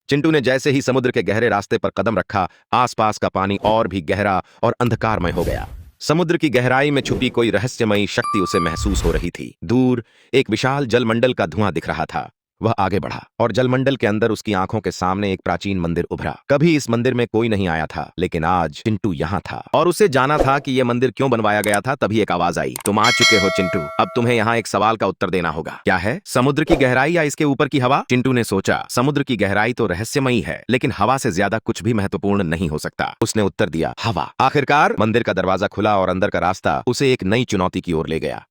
चिंटू ने जैसे ही समुद्र के गहरे रास्ते पर कदम रखा, आसपास का पानी और भी गहरा और अंधकारमय हो गया। समुद्र की गहराई में छुपी कोई रहस्यमयी शक्ति उसे महसूस हो रही थी। दूर एक विशाल जलमंडल का धुआं दिख रहा था। वह आगे बढ़ा और जलमंडल के अंदर उसकी आंखों के सामने एक प्राचीन मंदिर उभरा। कभी इस मंदिर में कोई नहीं आया था, लेकिन आज चिंटू यहाँ था और उसे जाना था कि यह मंदिर क्यों बनवाया गया था। तभी एक आवाज आई, तुम आ चुके हो चिंटू, अब तुम्हें यहाँ एक सवाल का उत्तर देना होगा। क्या है? समुद्र की गहराई या इसके ऊपर की हवा? चिंटू ने सोचा, समुद्र की गहराई तो रहस्यमयी है, लेकिन हवा से ज्यादा कुछ भी महत्वपूर्ण नहीं हो सकता। उसने उत्तर दिया, हवा। आखिरकार मंदिर का दरवाजा खुला और अंदर का रास्ता उसे एक नई चुनौती की ओर ले गया।